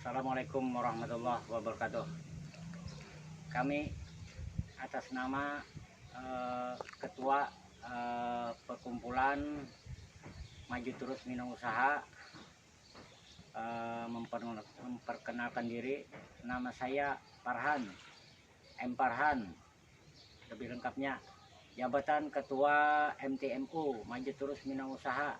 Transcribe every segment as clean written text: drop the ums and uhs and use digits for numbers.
Assalamualaikum warahmatullahi wabarakatuh. Kami atas nama Ketua Perkumpulan Maju Terus Minang Usaha memperkenalkan diri. Nama saya Farhan M. Farhan, lebih lengkapnya jabatan Ketua MTMU Maju Terus Minang Usaha.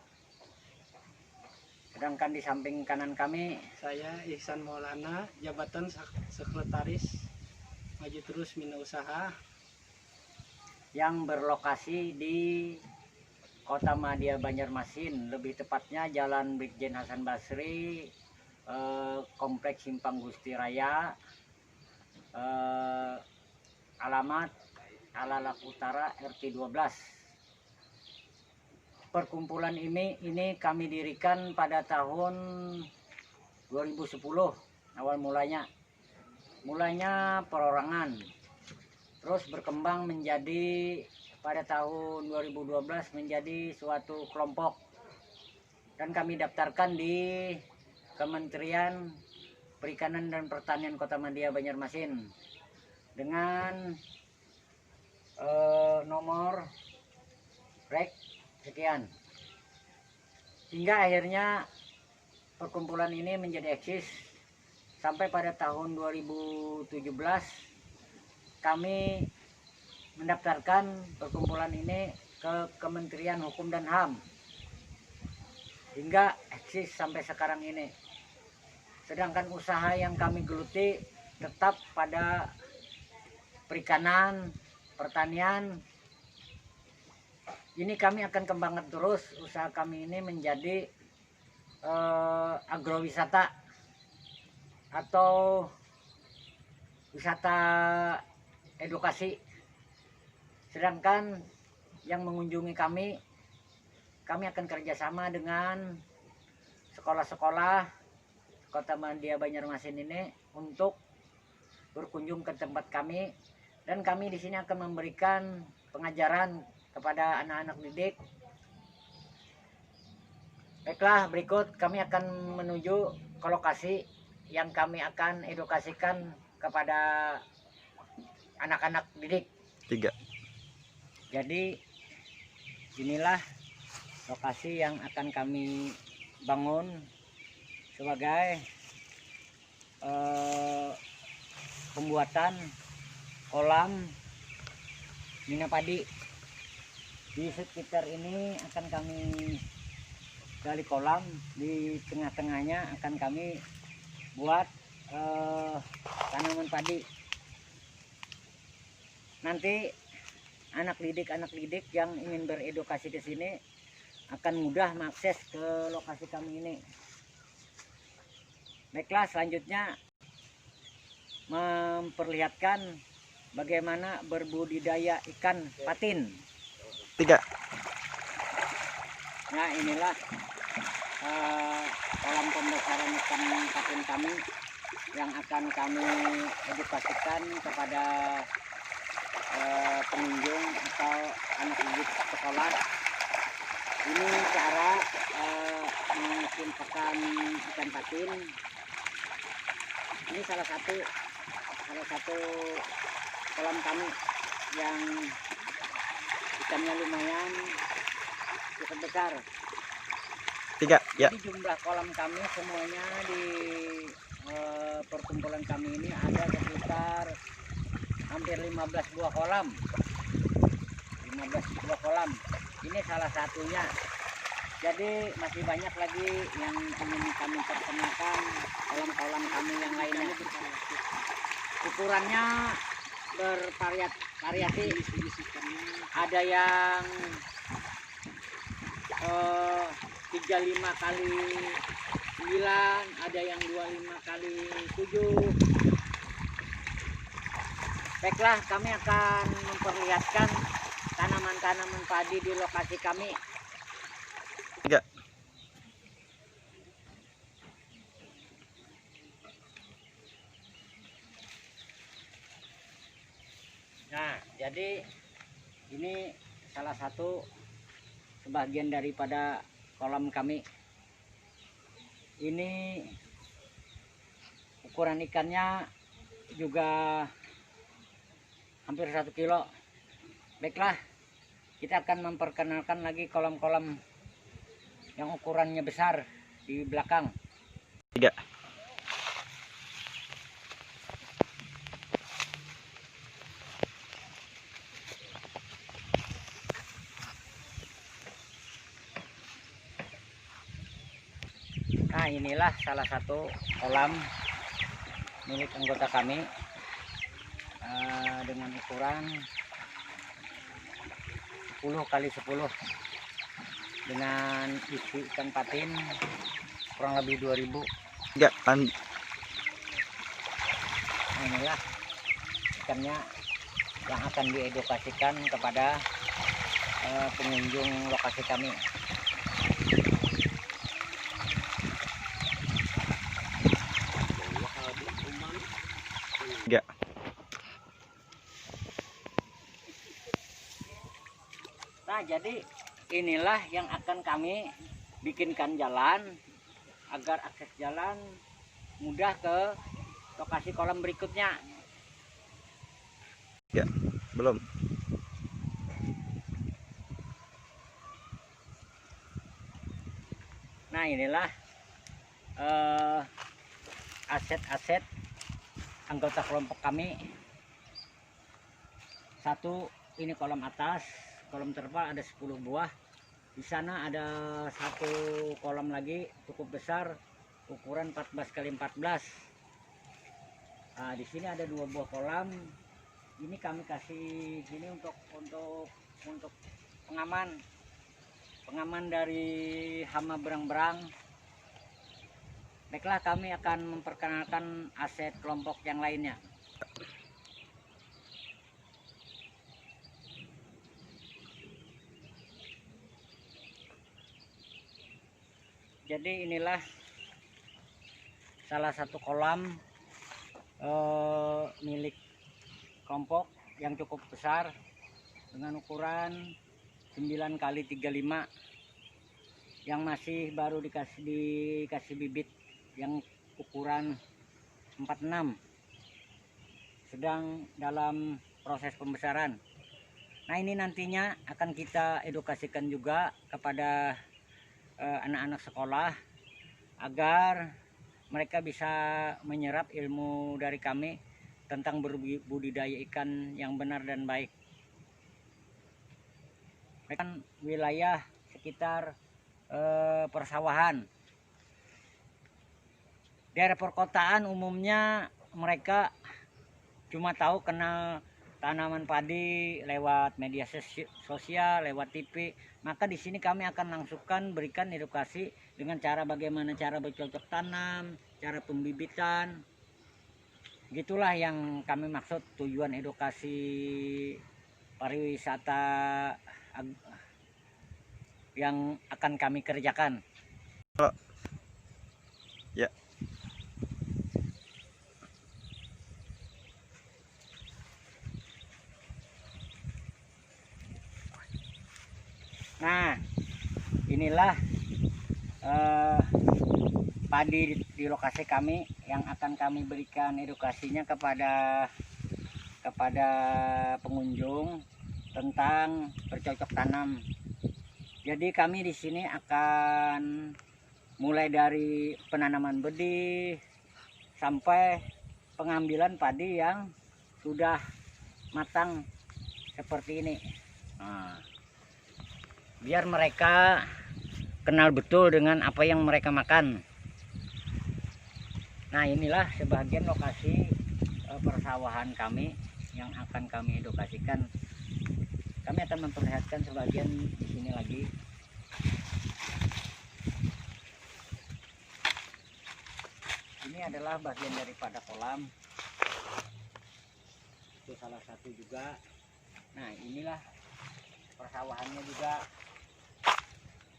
Sedangkan di samping kanan kami saya Ihsan Maulana, jabatan Sekretaris Maju Terus Minang Usaha yang berlokasi di Kota Madya Banjarmasin, lebih tepatnya Jalan Brigjen Hasan Basri, Kompleks Simpang Gusti Raya, alamat Alalak Utara RT 12. Perkumpulan ini kami dirikan pada tahun 2010 awal mulanya perorangan, terus berkembang menjadi pada tahun 2012 menjadi suatu kelompok, dan kami daftarkan di Kementerian Perikanan dan Pertanian Kota Madya Banjarmasin dengan nomor rek sekian, hingga akhirnya perkumpulan ini menjadi eksis sampai pada tahun 2017 kami mendaftarkan perkumpulan ini ke Kementerian Hukum dan HAM hingga eksis sampai sekarang ini. Sedangkan usaha yang kami geluti tetap pada perikanan, pertanian. Ini kami akan kembangkan terus usaha kami ini menjadi agrowisata atau wisata edukasi. Sedangkan yang mengunjungi kami akan kerjasama dengan sekolah-sekolah Kota Madya Banjarmasin ini untuk berkunjung ke tempat kami, dan kami di sini akan memberikan pengajaran kepada anak-anak didik. Baiklah, berikut kami akan menuju ke lokasi yang kami akan edukasikan kepada anak-anak didik. 3. Jadi inilah lokasi yang akan kami bangun sebagai pembuatan kolam mina padi. Di sekitar ini akan kami gali kolam, di tengah-tengahnya akan kami buat tanaman padi. Nanti anak didik yang ingin beredukasi ke sini akan mudah mengakses ke lokasi kami ini. Baiklah, selanjutnya memperlihatkan bagaimana berbudidaya ikan patin. 3. Nah, inilah kolam pembesaran ikan patin kami yang akan kami edukasikan kepada pengunjung atau anak didik sekolah. Ini cara menyimpakan ikan patin. Ini salah satu kolam kami yang ikannya lumayan cukup besar. 3. Ya. Jadi jumlah kolam kami semuanya di perkumpulan kami ini ada sekitar hampir 15 buah kolam. 15 buah kolam. Ini salah satunya. Jadi masih banyak lagi yang ingin kami perkenalkan kolam-kolam kami yang lainnya. Ukurannya bervariasi. Ada yang 35 kali 9, ada yang 25 kali 7. Baiklah, kami akan memperlihatkan tanaman-tanaman padi di lokasi kami. 3. Nah, jadi ini salah satu sebagian daripada kolam kami. Ini ukuran ikannya juga hampir 1 kilo. Baiklah, kita akan memperkenalkan lagi kolam-kolam yang ukurannya besar di belakang. 3. Nah, inilah salah satu kolam milik anggota kami dengan ukuran 10 kali 10 dengan isi ikan patin kurang lebih 2000. 3. Nah, inilah ikannya yang akan diedukasikan kepada pengunjung lokasi kami. Tiga. Nah, jadi inilah yang akan kami bikinkan jalan agar akses jalan mudah ke lokasi kolam berikutnya. Ya, belum. Nah, inilah aset-aset anggota kelompok kami. Satu, ini kolam atas, kolam terpal ada 10 buah. Di sana ada satu kolam lagi cukup besar, ukuran 14 kali 14. Nah, di sini ada 2 buah kolam. Ini kami kasih ini untuk pengaman dari hama berang-berang. Baiklah, kami akan memperkenalkan aset kelompok yang lainnya. Jadi inilah salah satu kolam milik kelompok yang cukup besar dengan ukuran 9 kali 35 yang masih baru dikasih bibit yang ukuran 46, sedang dalam proses pembesaran. Nah, ini nantinya akan kita edukasikan juga kepada anak-anak sekolah agar mereka bisa menyerap ilmu dari kami tentang berbudidaya ikan yang benar dan baik. Kan wilayah sekitar persawahan. Daerah perkotaan umumnya mereka cuma tahu kenal tanaman padi lewat media sosial, lewat TV. Maka di sini kami akan langsungkan berikan edukasi dengan bagaimana cara bercocok tanam, cara pembibitan. Gitulah yang kami maksud tujuan edukasi pariwisata yang akan kami kerjakan. Ya. Nah, inilah padi di lokasi kami yang akan kami berikan edukasinya kepada pengunjung tentang bercocok tanam. Jadi kami di sini akan mulai dari penanaman benih sampai pengambilan padi yang sudah matang seperti ini. Nah, biar mereka kenal betul dengan apa yang mereka makan. Nah, inilah sebagian lokasi persawahan kami yang akan kami edukasikan. Kami akan memperlihatkan sebagian di sini lagi. Ini adalah bagian daripada kolam. Itu salah satu juga. Nah, inilah persawahannya juga.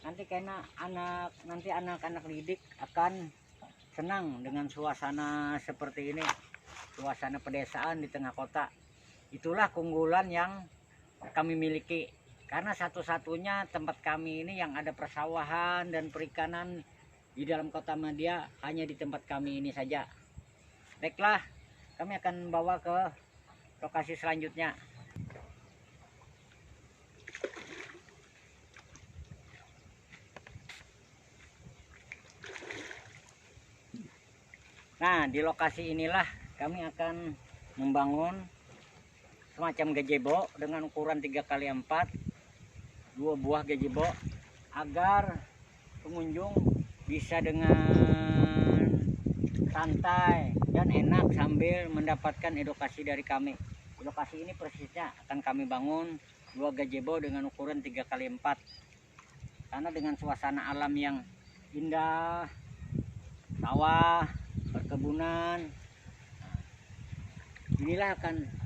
Nanti anak-anak didik akan senang dengan suasana seperti ini, suasana pedesaan di tengah kota. Itulah keunggulan yang kami miliki, karena satu-satunya tempat kami ini yang ada persawahan dan perikanan di dalam kota Madia hanya di tempat kami ini saja. Baiklah, kami akan bawa ke lokasi selanjutnya. Nah, di lokasi inilah kami akan membangun semacam gazebo dengan ukuran 3x4, 2 buah gazebo, agar pengunjung bisa dengan santai dan enak sambil mendapatkan edukasi dari kami. Di lokasi ini persisnya akan kami bangun 2 gazebo dengan ukuran 3x4, karena dengan suasana alam yang indah, sawah, perkebunan, inilah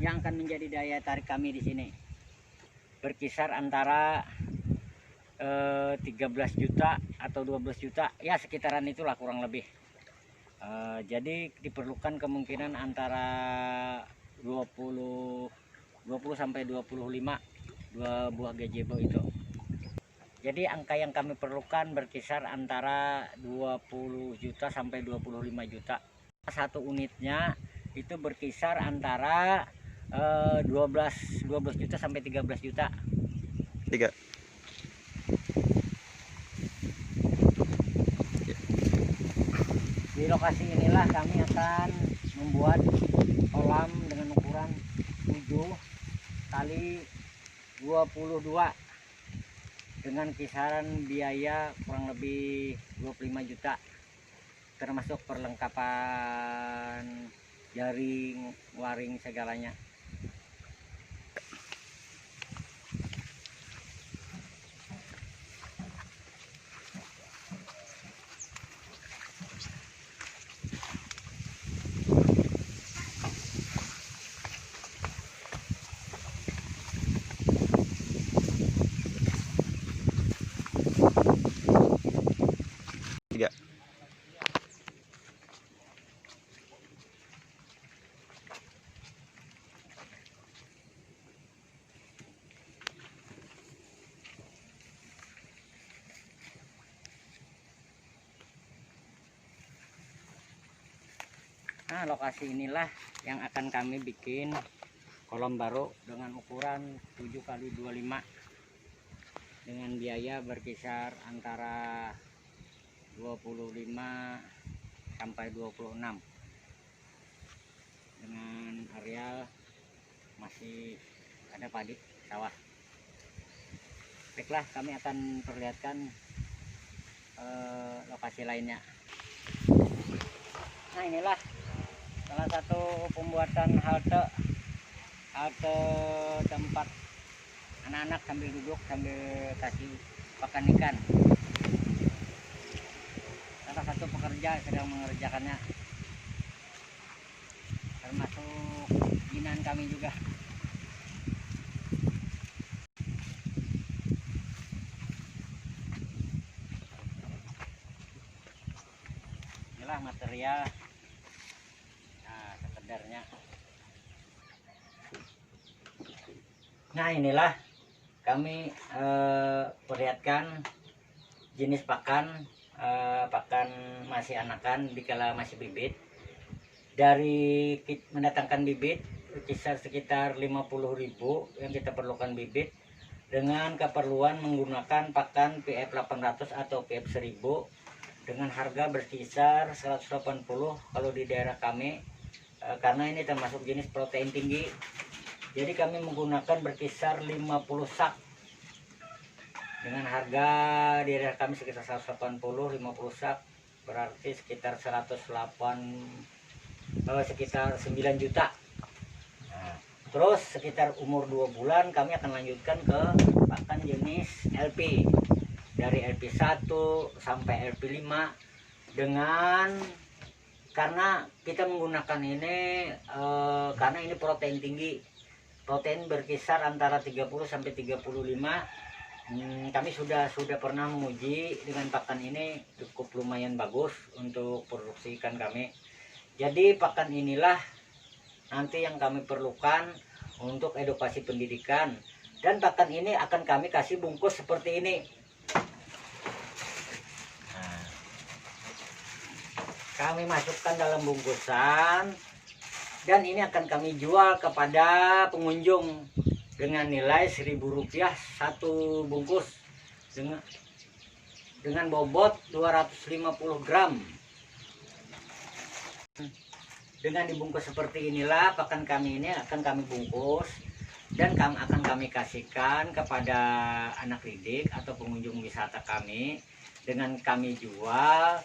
yang akan menjadi daya tarik kami di sini. Berkisar antara 13 juta atau 12 juta, ya sekitaran itulah kurang lebih. Jadi diperlukan kemungkinan antara 20 sampai 25 2 buah gazebo itu. Jadi angka yang kami perlukan berkisar antara 20 juta sampai 25 juta. Satu unitnya itu berkisar antara 12 juta sampai 13 juta. 3. Di lokasi inilah kami akan membuat kolam dengan ukuran 7 kali 22 dengan kisaran biaya kurang lebih 25 juta, termasuk perlengkapan jaring, waring, segalanya. Nah, lokasi inilah yang akan kami bikin kolam baru dengan ukuran 7 kali 25 dengan biaya berkisar antara 25 sampai 26 dengan areal masih ada padi sawah. Baiklah, kami akan perlihatkan lokasi lainnya. Nah, inilah salah satu pembuatan halte tempat anak-anak sambil duduk sambil kasih pakan ikan. Salah satu pekerja sedang mengerjakannya, termasuk binan kami juga. Inilah material, nah sekedarnya. Nah, inilah kami perlihatkan jenis pakan masih anakan dikala masih bibit. Dari mendatangkan bibit kisar sekitar 50.000 yang kita perlukan bibit, dengan keperluan menggunakan pakan PF 800 atau PF 1000 dengan harga berkisar 180 kalau di daerah kami, karena ini termasuk jenis protein tinggi. Jadi kami menggunakan berkisar 50 sak dengan harga di daerah kami sekitar 180. 50 sak berarti sekitar 9 juta. Nah, terus sekitar umur 2 bulan kami akan lanjutkan ke pakan jenis LP, dari LP 1 sampai LP 5, karena kita menggunakan ini karena ini protein tinggi. Protein berkisar antara 30 sampai 35. Kami sudah pernah menguji dengan pakan ini, cukup lumayan bagus untuk produksi ikan kami. Jadi pakan inilah nanti yang kami perlukan untuk edukasi pendidikan, dan pakan ini akan kami kasih bungkus seperti ini. Nah, kami masukkan dalam bungkusan dan ini akan kami jual kepada pengunjung dengan nilai Rp1.000 satu bungkus dengan bobot 250 gram. Dengan dibungkus seperti inilah pakan kami ini akan kami bungkus dan akan kami kasihkan kepada anak didik atau pengunjung wisata kami dengan kami jual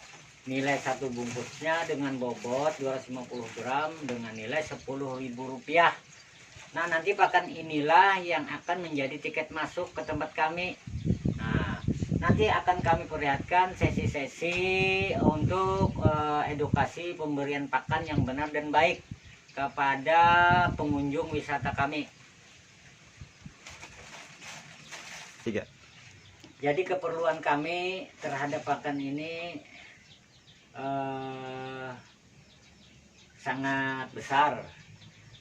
nilai satu bungkusnya dengan bobot 250 gram dengan nilai Rp10.000. Nah, nanti pakan inilah yang akan menjadi tiket masuk ke tempat kami. Nah, nanti akan kami perlihatkan sesi-sesi untuk edukasi pemberian pakan yang benar dan baik kepada pengunjung wisata kami. 3. Jadi keperluan kami terhadap pakan ini sangat besar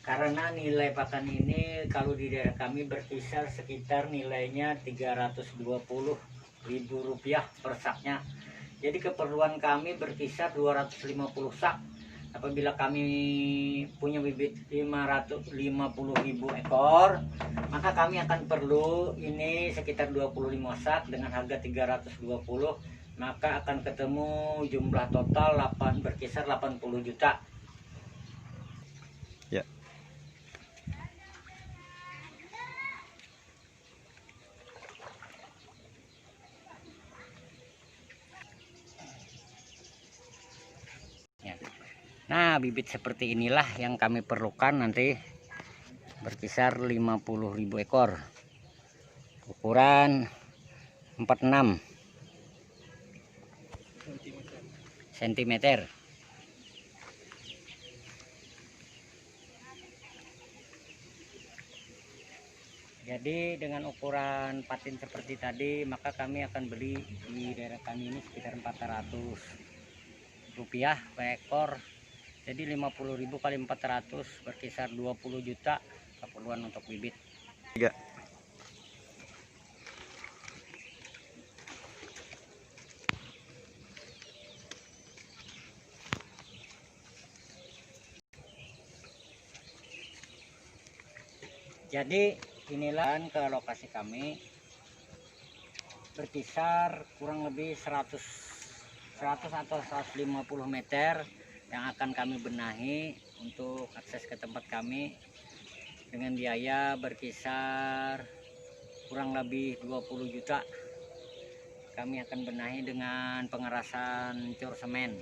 karena nilai pakan ini kalau di daerah kami berkisar sekitar nilainya Rp320.000 per saknya. Jadi keperluan kami berkisar 250 sak. Apabila kami punya bibit 550.000 ekor, maka kami akan perlu ini sekitar 25 sak dengan harga 320, maka akan ketemu jumlah total berkisar 80 juta. Ya. Nah, bibit seperti inilah yang kami perlukan nanti berkisar 50.000 ekor. Ukuran 46 cm. Jadi dengan ukuran patin seperti tadi, maka kami akan beli di daerah kami ini sekitar Rp400 per ekor. Jadi 50.000 kali 400 berkisar 20 juta keperluan untuk bibit. 3. Jadi inilah ke lokasi kami berkisar kurang lebih 100 atau 150 meter yang akan kami benahi untuk akses ke tempat kami dengan biaya berkisar kurang lebih 20 juta. Kami akan benahi dengan pengerasan cor semen.